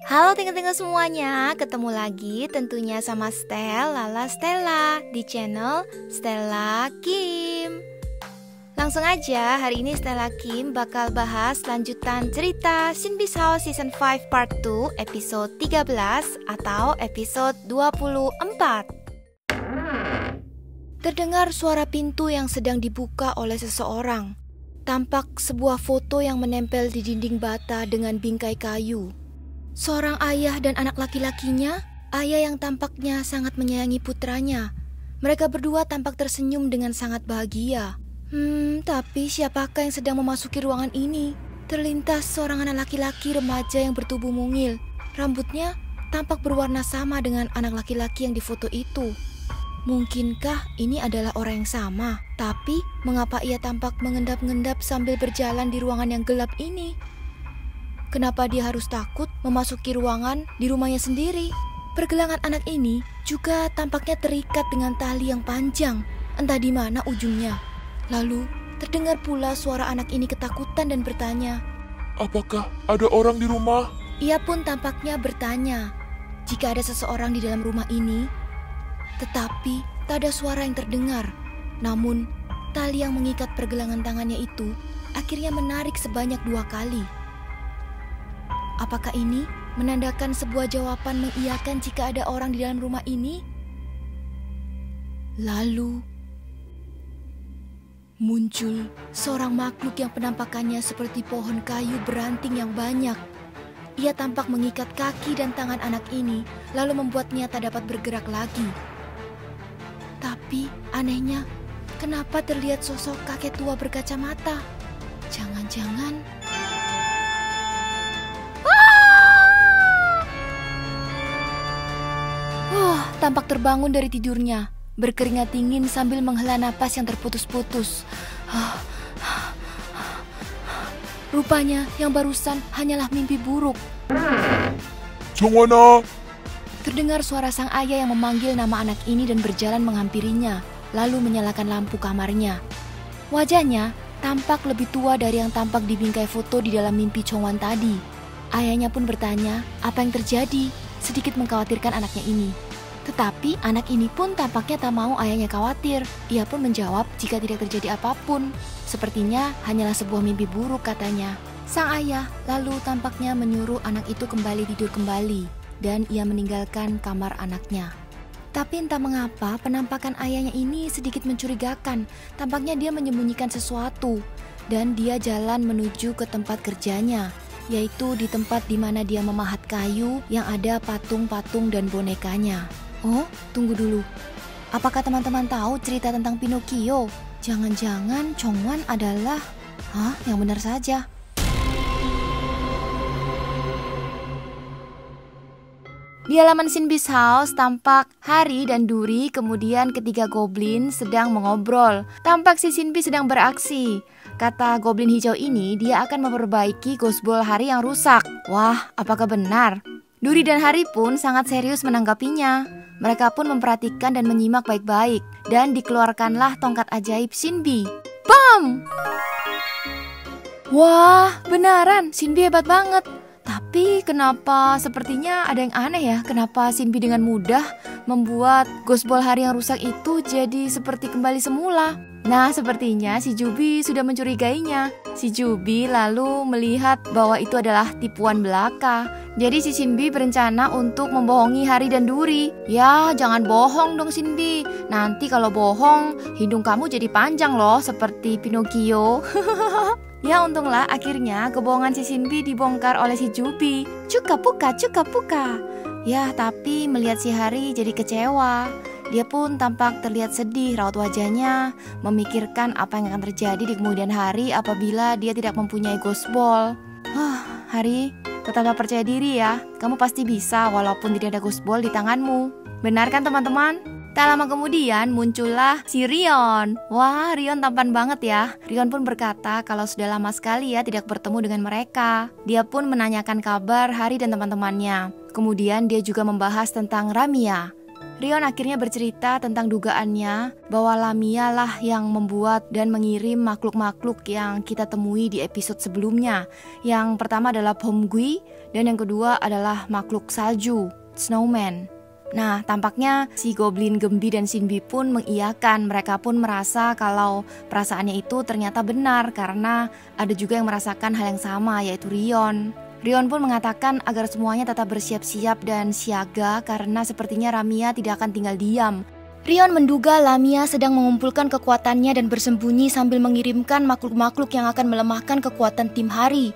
Halo tinggal-tinggal semuanya, ketemu lagi tentunya sama Lala Stella di channel Stella Kim. Langsung aja, hari ini Stella Kim bakal bahas lanjutan cerita Shinbi's House Season 5 Part 2 episode 13 atau episode 24. Terdengar suara pintu yang sedang dibuka oleh seseorang. Tampak sebuah foto yang menempel di dinding bata dengan bingkai kayu. Seorang ayah dan anak laki-lakinya, ayah yang tampaknya sangat menyayangi putranya. Mereka berdua tampak tersenyum dengan sangat bahagia. Tapi siapakah yang sedang memasuki ruangan ini? Terlintas seorang anak laki-laki remaja yang bertubuh mungil. Rambutnya tampak berwarna sama dengan anak laki-laki yang difoto itu. Mungkinkah ini adalah orang yang sama? Tapi mengapa ia tampak mengendap-endap sambil berjalan di ruangan yang gelap ini? Kenapa dia harus takut memasuki ruangan di rumahnya sendiri? Pergelangan anak ini juga tampaknya terikat dengan tali yang panjang, entah di mana ujungnya. Lalu terdengar pula suara anak ini ketakutan dan bertanya, "Apakah ada orang di rumah?" Ia pun tampaknya bertanya jika ada seseorang di dalam rumah ini. Tetapi tak ada suara yang terdengar. Namun tali yang mengikat pergelangan tangannya itu akhirnya menarik sebanyak 2 kali. Apakah ini menandakan sebuah jawaban mengiyakan jika ada orang di dalam rumah ini? Lalu muncul seorang makhluk yang penampakannya seperti pohon kayu beranting yang banyak. Ia tampak mengikat kaki dan tangan anak ini, lalu membuatnya tak dapat bergerak lagi. Tapi anehnya, kenapa terlihat sosok kakek tua berkacamata? Jangan-jangan... tampak terbangun dari tidurnya, berkeringat dingin sambil menghela napas yang terputus-putus. Rupanya yang barusan hanyalah mimpi buruk. "Jongwana!" Terdengar suara sang ayah yang memanggil nama anak ini dan berjalan menghampirinya, lalu menyalakan lampu kamarnya. Wajahnya tampak lebih tua dari yang tampak di bingkai foto di dalam mimpi Chongwan tadi. Ayahnya pun bertanya apa yang terjadi, sedikit mengkhawatirkan anaknya ini. Tetapi anak ini pun tampaknya tak mau ayahnya khawatir. Ia pun menjawab jika tidak terjadi apapun. Sepertinya hanyalah sebuah mimpi buruk katanya. Sang ayah lalu tampaknya menyuruh anak itu kembali tidur kembali. Dan ia meninggalkan kamar anaknya. Tapi entah mengapa penampakan ayahnya ini sedikit mencurigakan. Tampaknya dia menyembunyikan sesuatu. Dan dia jalan menuju ke tempat kerjanya, yaitu di tempat di mana dia memahat kayu yang ada patung-patung dan bonekanya. Oh, tunggu dulu. Apakah teman-teman tahu cerita tentang Pinocchio? Jangan-jangan Chongwan adalah... yang benar saja. Di halaman Shinbi's House tampak Hari dan Duri, kemudian ketiga goblin sedang mengobrol. Tampak si Shinbi sedang beraksi. Kata goblin hijau ini, dia akan memperbaiki ghostball Hari yang rusak. Wah, apakah benar? Duri dan Hari pun sangat serius menanggapinya. Mereka pun memperhatikan dan menyimak baik-baik. Dan dikeluarkanlah tongkat ajaib Shinbi. Bam! Wah, benaran, Shinbi hebat banget. Tapi kenapa sepertinya ada yang aneh ya? Kenapa Shinbi dengan mudah membuat ghostball Hari yang rusak itu jadi seperti kembali semula? Nah, sepertinya si Jubi sudah mencurigainya. Si Jubi lalu melihat bahwa itu adalah tipuan belaka. Jadi si Shinbi berencana untuk membohongi Hari dan Duri. Ya, jangan bohong dong Shinbi. Nanti kalau bohong, hidung kamu jadi panjang loh seperti Pinocchio. Ya untunglah akhirnya kebohongan si Shinbi dibongkar oleh si Jubi. Cuka puka. Ya, tapi melihat si Hari jadi kecewa. Dia pun tampak terlihat sedih raut wajahnya, memikirkan apa yang akan terjadi di kemudian hari apabila dia tidak mempunyai ghostball. Hari, tetaplah percaya diri ya. Kamu pasti bisa walaupun tidak ada ghostball di tanganmu. Benar kan teman-teman? Tak lama kemudian muncullah si Rion. Wah, Rion tampan banget ya. Rion pun berkata kalau sudah lama sekali ya tidak bertemu dengan mereka. Dia pun menanyakan kabar Hari dan teman-temannya. Kemudian dia juga membahas tentang Ramia. Rion akhirnya bercerita tentang dugaannya bahwa Lamia lah yang membuat dan mengirim makhluk-makhluk yang kita temui di episode sebelumnya. Yang pertama adalah Pomgui dan yang kedua adalah makhluk salju, Snowman. Nah, tampaknya si Goblin Gembi dan Sinbi pun mengiyakan. Mereka pun merasa kalau perasaannya itu ternyata benar karena ada juga yang merasakan hal yang sama, yaitu Rion. Rion pun mengatakan agar semuanya tetap bersiap-siap dan siaga karena sepertinya Lamia tidak akan tinggal diam. Rion menduga Lamia sedang mengumpulkan kekuatannya dan bersembunyi sambil mengirimkan makhluk-makhluk yang akan melemahkan kekuatan tim Hari.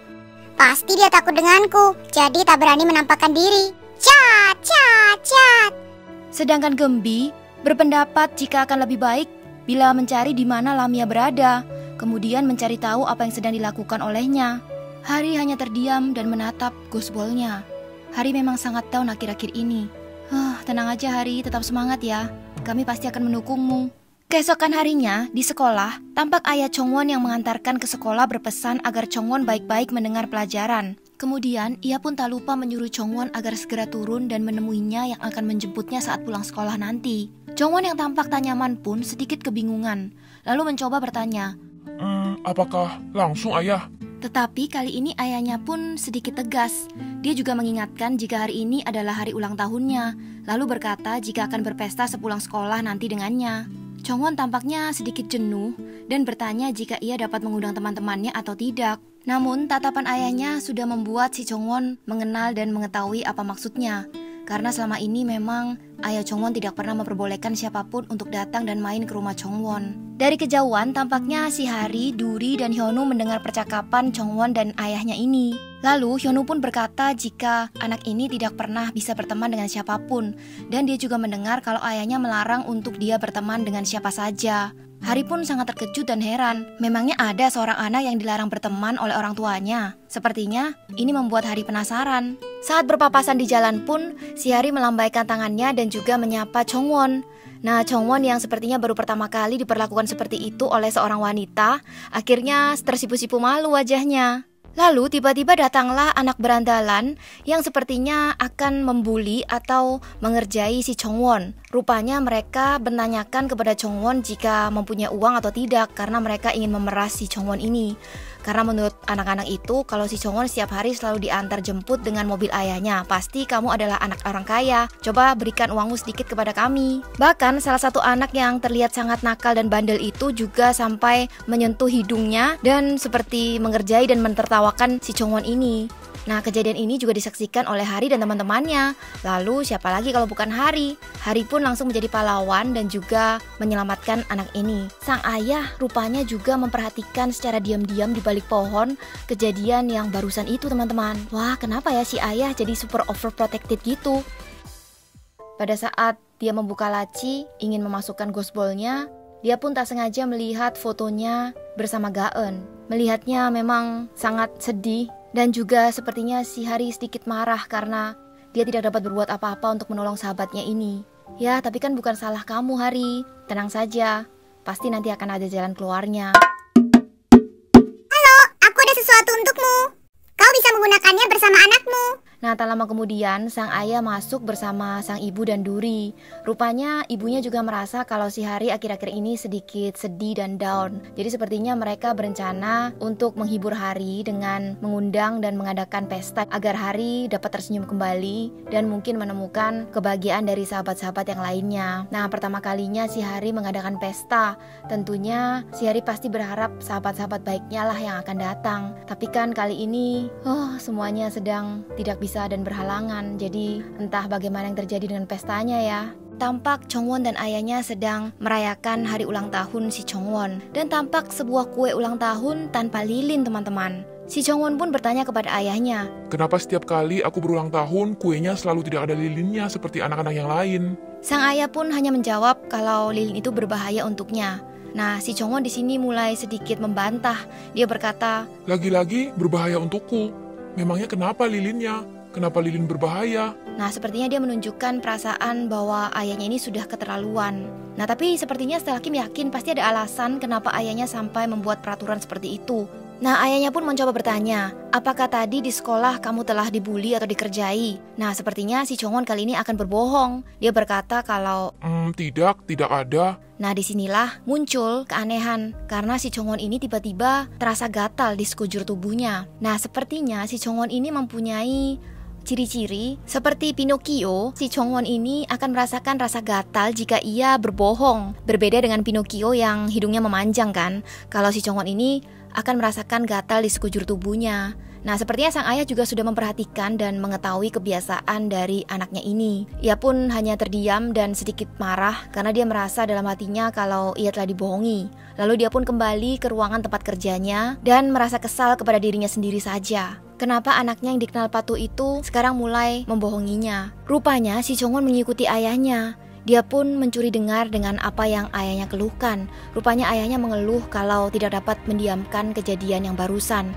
Pasti dia takut denganku, jadi tak berani menampakkan diri. Cat, cat, cat. Sedangkan Gembi berpendapat jika akan lebih baik bila mencari di mana Lamia berada, kemudian mencari tahu apa yang sedang dilakukan olehnya. Hari hanya terdiam dan menatap ghostball-nya. Hari memang sangat down akhir-akhir ini. Tenang aja Hari, tetap semangat ya. Kami pasti akan mendukungmu. Keesokan harinya, di sekolah, tampak ayah Chongwon yang mengantarkan ke sekolah berpesan agar Chongwon baik-baik mendengar pelajaran. Kemudian, ia pun tak lupa menyuruh Chongwon agar segera turun dan menemuinya yang akan menjemputnya saat pulang sekolah nanti. Chongwon yang tampak tak nyaman pun sedikit kebingungan, lalu mencoba bertanya, Apakah langsung ayah? Tetapi kali ini ayahnya pun sedikit tegas. Dia juga mengingatkan jika hari ini adalah hari ulang tahunnya, lalu berkata jika akan berpesta sepulang sekolah nanti dengannya. Chongwon tampaknya sedikit jenuh dan bertanya jika ia dapat mengundang teman-temannya atau tidak. Namun tatapan ayahnya sudah membuat si Chongwon mengenal dan mengetahui apa maksudnya. Karena selama ini memang ayah Chongwon tidak pernah memperbolehkan siapapun untuk datang dan main ke rumah Chongwon. Dari kejauhan tampaknya si Hari, Duri, dan Hyunwoo mendengar percakapan Chongwon dan ayahnya ini. Lalu Hyunwoo pun berkata jika anak ini tidak pernah bisa berteman dengan siapapun. Dan dia juga mendengar kalau ayahnya melarang untuk dia berteman dengan siapa saja. Hari pun sangat terkejut dan heran. Memangnya ada seorang anak yang dilarang berteman oleh orang tuanya? Sepertinya ini membuat Hari penasaran. Saat berpapasan di jalan pun, si Hari melambaikan tangannya dan juga menyapa Chongwon. Nah, Chongwon yang sepertinya baru pertama kali diperlakukan seperti itu oleh seorang wanita, akhirnya tersipu-sipu malu wajahnya. Lalu tiba-tiba datanglah anak berandalan yang sepertinya akan membuli atau mengerjai si Chongwon. Rupanya mereka menanyakan kepada Chongwon jika mempunyai uang atau tidak karena mereka ingin memeras si Chongwon ini. Karena menurut anak-anak itu kalau si Chongwon setiap hari selalu diantar jemput dengan mobil ayahnya. Pasti kamu adalah anak orang kaya, coba berikan uangmu sedikit kepada kami. Bahkan salah satu anak yang terlihat sangat nakal dan bandel itu juga sampai menyentuh hidungnya dan seperti mengerjai dan mentertawakan si Chongwon ini. Nah, kejadian ini juga disaksikan oleh Hari dan teman-temannya. Lalu siapa lagi kalau bukan Hari? Hari pun langsung menjadi pahlawan dan juga menyelamatkan anak ini. Sang ayah rupanya juga memperhatikan secara diam-diam di balik pohon kejadian yang barusan itu, teman-teman. Wah, kenapa ya si ayah jadi super overprotected gitu? Pada saat dia membuka laci, ingin memasukkan ghostball-nya, dia pun tak sengaja melihat fotonya bersama Gaeun. Melihatnya memang sangat sedih. Dan juga sepertinya si Hari sedikit marah karena dia tidak dapat berbuat apa-apa untuk menolong sahabatnya ini. Ya, tapi kan bukan salah kamu, Hari. Tenang saja, pasti nanti akan ada jalan keluarnya. Halo, aku ada sesuatu untukmu. Kau bisa menggunakannya bersama anakmu. Nah, tak lama kemudian sang ayah masuk bersama sang ibu dan Duri. Rupanya ibunya juga merasa kalau si Hari akhir-akhir ini sedikit sedih dan down. Jadi sepertinya mereka berencana untuk menghibur Hari dengan mengundang dan mengadakan pesta agar Hari dapat tersenyum kembali dan mungkin menemukan kebahagiaan dari sahabat-sahabat yang lainnya. Nah, pertama kalinya si Hari mengadakan pesta. Tentunya si Hari pasti berharap sahabat-sahabat baiknya lah yang akan datang. Tapi kan kali ini semuanya sedang tidak bisa dan berhalangan. Jadi entah bagaimana yang terjadi dengan pestanya ya. Tampak Chongwon dan ayahnya sedang merayakan hari ulang tahun si Chongwon. Dan tampak sebuah kue ulang tahun tanpa lilin, teman-teman. Si Chongwon pun bertanya kepada ayahnya, Kenapa setiap kali aku berulang tahun, kuenya selalu tidak ada lilinnya seperti anak-anak yang lain? Sang ayah pun hanya menjawab kalau lilin itu berbahaya untuknya. Nah, si Chongwon di sini mulai sedikit membantah. Dia berkata, Lagi-lagi berbahaya untukku. Memangnya kenapa lilinnya? Kenapa lilin berbahaya? Nah, sepertinya dia menunjukkan perasaan bahwa ayahnya ini sudah keterlaluan. Nah, tapi sepertinya setelah Kim yakin pasti ada alasan kenapa ayahnya sampai membuat peraturan seperti itu. Nah, ayahnya pun mencoba bertanya, apakah tadi di sekolah kamu telah dibully atau dikerjai? Nah, sepertinya si Chongwon kali ini akan berbohong. Dia berkata kalau Tidak ada. Nah, disinilah muncul keanehan karena si Chongwon ini tiba-tiba terasa gatal di sekujur tubuhnya. Nah, sepertinya si Chongwon ini mempunyai ciri-ciri seperti Pinocchio. Si Chongwon ini akan merasakan rasa gatal jika ia berbohong. Berbeda dengan Pinocchio yang hidungnya memanjang kan. Kalau si Chongwon ini akan merasakan gatal di sekujur tubuhnya. Nah, sepertinya sang ayah juga sudah memperhatikan dan mengetahui kebiasaan dari anaknya ini. Ia pun hanya terdiam dan sedikit marah karena dia merasa dalam hatinya kalau ia telah dibohongi. Lalu dia pun kembali ke ruangan tempat kerjanya dan merasa kesal kepada dirinya sendiri saja. Kenapa anaknya yang dikenal patuh itu sekarang mulai membohonginya? Rupanya si Chongwon mengikuti ayahnya. Dia pun mencuri dengar dengan apa yang ayahnya keluhkan. Rupanya ayahnya mengeluh kalau tidak dapat mendiamkan kejadian yang barusan.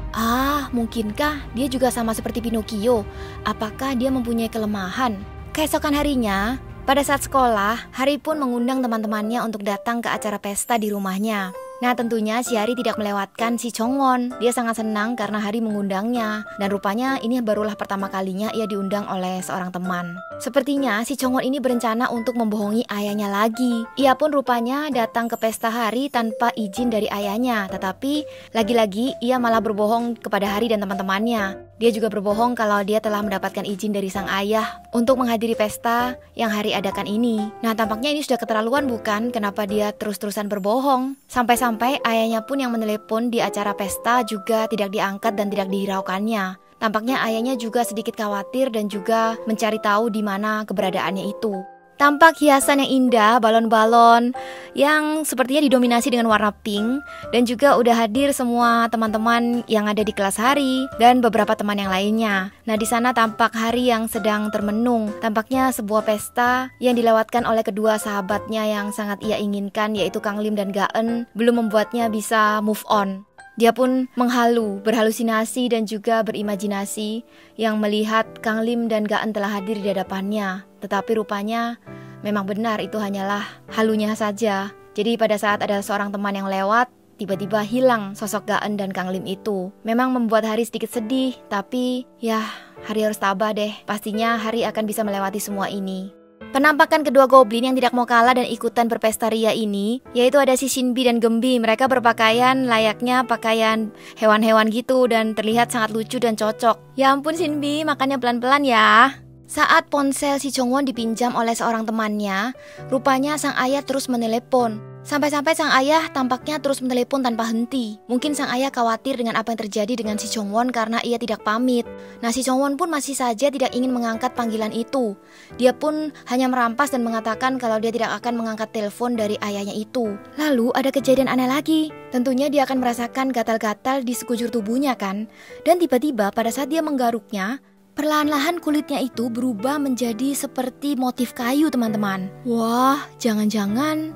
Mungkinkah dia juga sama seperti Pinocchio? Apakah dia mempunyai kelemahan? Keesokan harinya, pada saat sekolah, Hari pun mengundang teman-temannya untuk datang ke acara pesta di rumahnya. Nah, tentunya si Hari tidak melewatkan si Chongwon. Dia sangat senang karena Hari mengundangnya. Dan rupanya ini barulah pertama kalinya ia diundang oleh seorang teman. Sepertinya si Chongwon ini berencana untuk membohongi ayahnya lagi. Ia pun rupanya datang ke pesta Hari tanpa izin dari ayahnya. Tetapi lagi-lagi ia malah berbohong kepada Hari dan teman-temannya. Dia juga berbohong kalau dia telah mendapatkan izin dari sang ayah untuk menghadiri pesta yang Hari adakan ini. Nah, tampaknya ini sudah keterlaluan bukan? Kenapa dia terus-terusan berbohong? Sampai ayahnya pun yang menelepon di acara pesta juga tidak diangkat dan tidak dihiraukannya. Tampaknya ayahnya juga sedikit khawatir dan juga mencari tahu di mana keberadaannya itu. Tampak hiasan yang indah, balon-balon yang sepertinya didominasi dengan warna pink. Dan juga udah hadir semua teman-teman yang ada di kelas Hari dan beberapa teman yang lainnya. Nah, di sana tampak Hari yang sedang termenung. Tampaknya sebuah pesta yang dilewatkan oleh kedua sahabatnya yang sangat ia inginkan, yaitu Kang Lim dan Gaen, belum membuatnya bisa move on. Dia pun berhalusinasi dan juga berimajinasi yang melihat Kang Lim dan Gaen telah hadir di hadapannya. Tetapi rupanya memang benar itu hanyalah halunya saja. Jadi pada saat ada seorang teman yang lewat, tiba-tiba hilang sosok Gaen dan Kang Lim itu. Memang membuat Hari sedikit sedih, tapi ya Hari harus tabah deh. Pastinya Hari akan bisa melewati semua ini. Penampakan kedua goblin yang tidak mau kalah dan ikutan berpesta ria ini, yaitu ada si Shinbi dan Gembi. Mereka berpakaian layaknya pakaian hewan-hewan gitu dan terlihat sangat lucu dan cocok. Ya ampun Shinbi, makannya pelan-pelan ya. Saat ponsel si Chongwon dipinjam oleh seorang temannya, rupanya sang ayah terus menelepon. Sampai-sampai sang ayah tampaknya terus menelepon tanpa henti. Mungkin sang ayah khawatir dengan apa yang terjadi dengan si Chongwon karena ia tidak pamit. Nah, si Chongwon pun masih saja tidak ingin mengangkat panggilan itu. Dia pun hanya merampas dan mengatakan kalau dia tidak akan mengangkat telepon dari ayahnya itu. Lalu ada kejadian aneh lagi. Tentunya dia akan merasakan gatal-gatal di sekujur tubuhnya kan. Dan tiba-tiba pada saat dia menggaruknya, perlahan-lahan kulitnya itu berubah menjadi seperti motif kayu teman-teman. Wah, jangan-jangan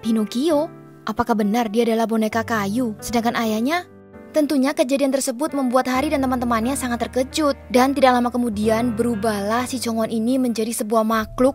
Pinocchio? Apakah benar dia adalah boneka kayu? Sedangkan ayahnya? Tentunya kejadian tersebut membuat Hari dan teman-temannya sangat terkejut. Dan tidak lama kemudian berubahlah si Chongwon ini menjadi sebuah makhluk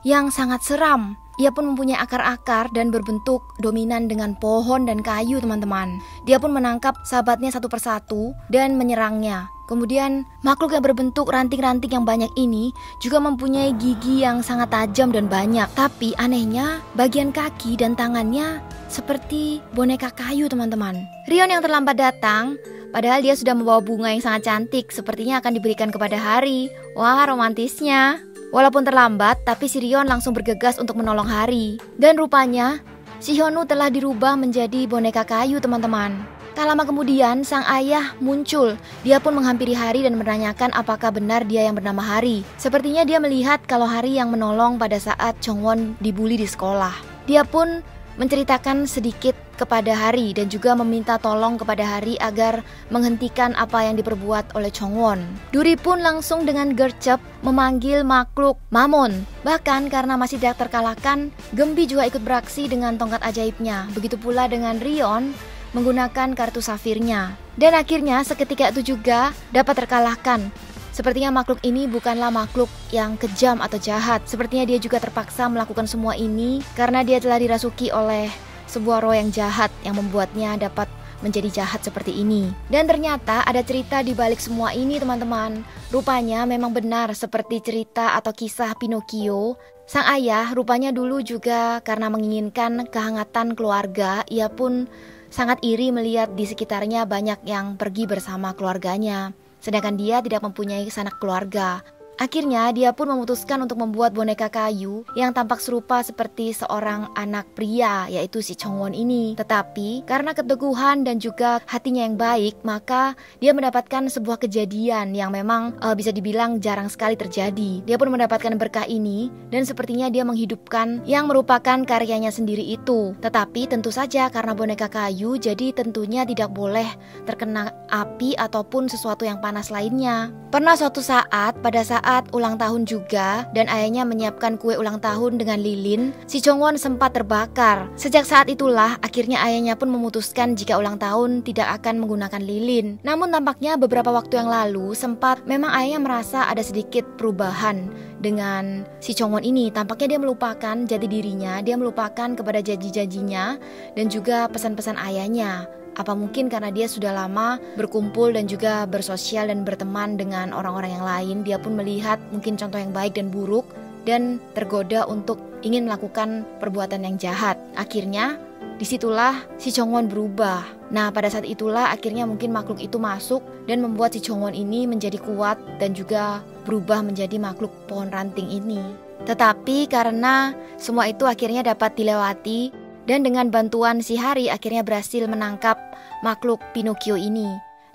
yang sangat seram. Ia pun mempunyai akar-akar dan berbentuk dominan dengan pohon dan kayu teman-teman. Dia pun menangkap sahabatnya satu persatu dan menyerangnya. Kemudian makhluk yang berbentuk ranting-ranting yang banyak ini juga mempunyai gigi yang sangat tajam dan banyak. Tapi anehnya bagian kaki dan tangannya seperti boneka kayu teman-teman. Rion yang terlambat datang, padahal dia sudah membawa bunga yang sangat cantik, sepertinya akan diberikan kepada Hari. Wah, romantisnya. Walaupun terlambat, tapi si Rion langsung bergegas untuk menolong Hari. Dan rupanya si Hyunwoo telah dirubah menjadi boneka kayu teman-teman. Tak lama kemudian sang ayah muncul. Dia pun menghampiri Hari dan menanyakan apakah benar dia yang bernama Hari. Sepertinya dia melihat kalau Hari yang menolong pada saat Chongwon dibully di sekolah. Dia pun menceritakan sedikit kepada Hari dan juga meminta tolong kepada Hari agar menghentikan apa yang diperbuat oleh Chongwon. Duri pun langsung dengan gercep memanggil makhluk Mamon. Bahkan karena masih tidak terkalahkan, Gembi juga ikut beraksi dengan tongkat ajaibnya. Begitu pula dengan Rion menggunakan kartu safirnya. Dan akhirnya seketika itu juga dapat terkalahkan. Sepertinya makhluk ini bukanlah makhluk yang kejam atau jahat. Sepertinya dia juga terpaksa melakukan semua ini karena dia telah dirasuki oleh sebuah roh yang jahat yang membuatnya dapat menjadi jahat seperti ini. Dan ternyata ada cerita di balik semua ini teman-teman. Rupanya memang benar seperti cerita atau kisah Pinocchio. Sang ayah rupanya dulu juga karena menginginkan kehangatan keluarga, ia pun sangat iri melihat di sekitarnya banyak yang pergi bersama keluarganya, sedangkan dia tidak mempunyai sanak keluarga. Akhirnya dia pun memutuskan untuk membuat boneka kayu yang tampak serupa seperti seorang anak pria, yaitu si Chongwon ini. Tetapi karena keteguhan dan juga hatinya yang baik, maka dia mendapatkan sebuah kejadian yang memang bisa dibilang jarang sekali terjadi. Dia pun mendapatkan berkah ini dan sepertinya dia menghidupkan yang merupakan karyanya sendiri itu. Tetapi tentu saja karena boneka kayu, jadi tentunya tidak boleh terkena api ataupun sesuatu yang panas lainnya. Pernah suatu saat, pada saat ulang tahun juga dan ayahnya menyiapkan kue ulang tahun dengan lilin, si Chongwon sempat terbakar. Sejak saat itulah akhirnya ayahnya pun memutuskan jika ulang tahun tidak akan menggunakan lilin. Namun tampaknya beberapa waktu yang lalu sempat memang ayahnya merasa ada sedikit perubahan dengan si Chongwon ini. Tampaknya dia melupakan jati dirinya, dia melupakan kepada janji-janjinya dan juga pesan-pesan ayahnya. Apa mungkin karena dia sudah lama berkumpul dan juga bersosial dan berteman dengan orang-orang yang lain, dia pun melihat mungkin contoh yang baik dan buruk dan tergoda untuk ingin melakukan perbuatan yang jahat. Akhirnya disitulah si Chongwon berubah. Nah, pada saat itulah akhirnya mungkin makhluk itu masuk dan membuat si Chongwon ini menjadi kuat dan juga berubah menjadi makhluk pohon ranting ini. Tetapi karena semua itu akhirnya dapat dilewati, dan dengan bantuan si Hari akhirnya berhasil menangkap makhluk Pinocchio ini.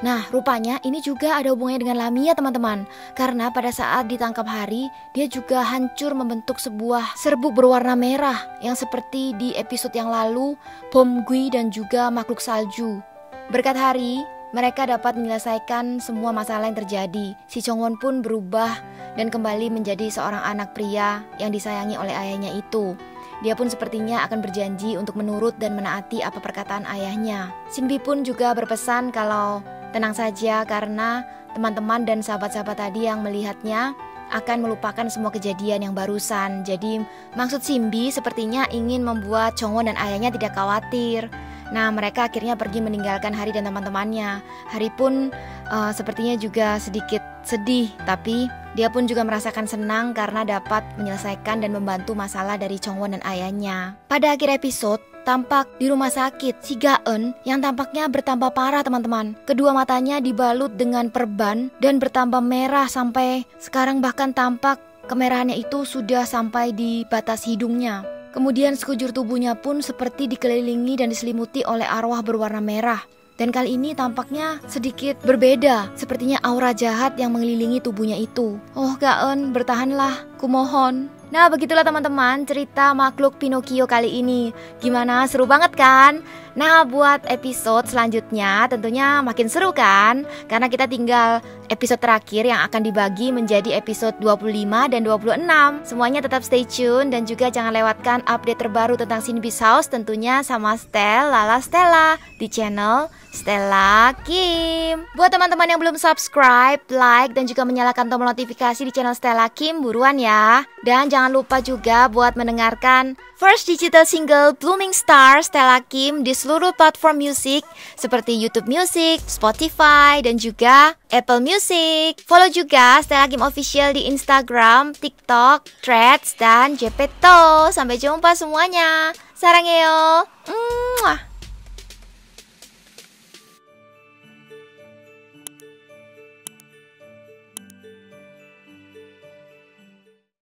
Nah, rupanya ini juga ada hubungannya dengan Lamia teman-teman. Karena pada saat ditangkap Hari, dia juga hancur membentuk sebuah serbuk berwarna merah yang seperti di episode yang lalu, Bom Gui dan juga makhluk salju. Berkat Hari, mereka dapat menyelesaikan semua masalah yang terjadi. Si Chongwon pun berubah dan kembali menjadi seorang anak pria yang disayangi oleh ayahnya itu. Dia pun sepertinya akan berjanji untuk menurut dan menaati apa perkataan ayahnya. Sinbi pun juga berpesan kalau tenang saja karena teman-teman dan sahabat-sahabat tadi yang melihatnya akan melupakan semua kejadian yang barusan. Jadi maksud Sinbi sepertinya ingin membuat Chongwon dan ayahnya tidak khawatir. Nah, mereka akhirnya pergi meninggalkan Hari dan teman-temannya. Hari pun sepertinya juga sedikit sedih, tapi dia pun juga merasakan senang karena dapat menyelesaikan dan membantu masalah dari Chongwon dan ayahnya. Pada akhir episode, tampak di rumah sakit si Gaeun yang tampaknya bertambah parah teman-teman. Kedua matanya dibalut dengan perban dan bertambah merah sampai sekarang bahkan tampak kemerahannya itu sudah sampai di batas hidungnya. Kemudian sekujur tubuhnya pun seperti dikelilingi dan diselimuti oleh arwah berwarna merah. Dan kali ini tampaknya sedikit berbeda, sepertinya aura jahat yang mengelilingi tubuhnya itu. Oh Gaeun, bertahanlah, kumohon. Nah, begitulah teman-teman cerita makhluk Pinocchio kali ini. Gimana, seru banget kan? Nah, buat episode selanjutnya tentunya makin seru kan? Karena kita tinggal episode terakhir yang akan dibagi menjadi episode 25 dan 26. Semuanya tetap stay tune dan juga jangan lewatkan update terbaru tentang Sinbi's House tentunya sama Stella di channel Stella Kim. Buat teman-teman yang belum subscribe, like, dan juga menyalakan tombol notifikasi di channel Stella Kim, buruan ya. Dan jangan lupa juga buat mendengarkan first digital single Blooming Star Stella Kim di seluruh platform musik seperti YouTube Music, Spotify, dan juga Apple Music. Follow juga Stella Kim Official di Instagram, TikTok, Threads, dan Jepeto. Sampai jumpa semuanya. Sarangheyo. Mwah.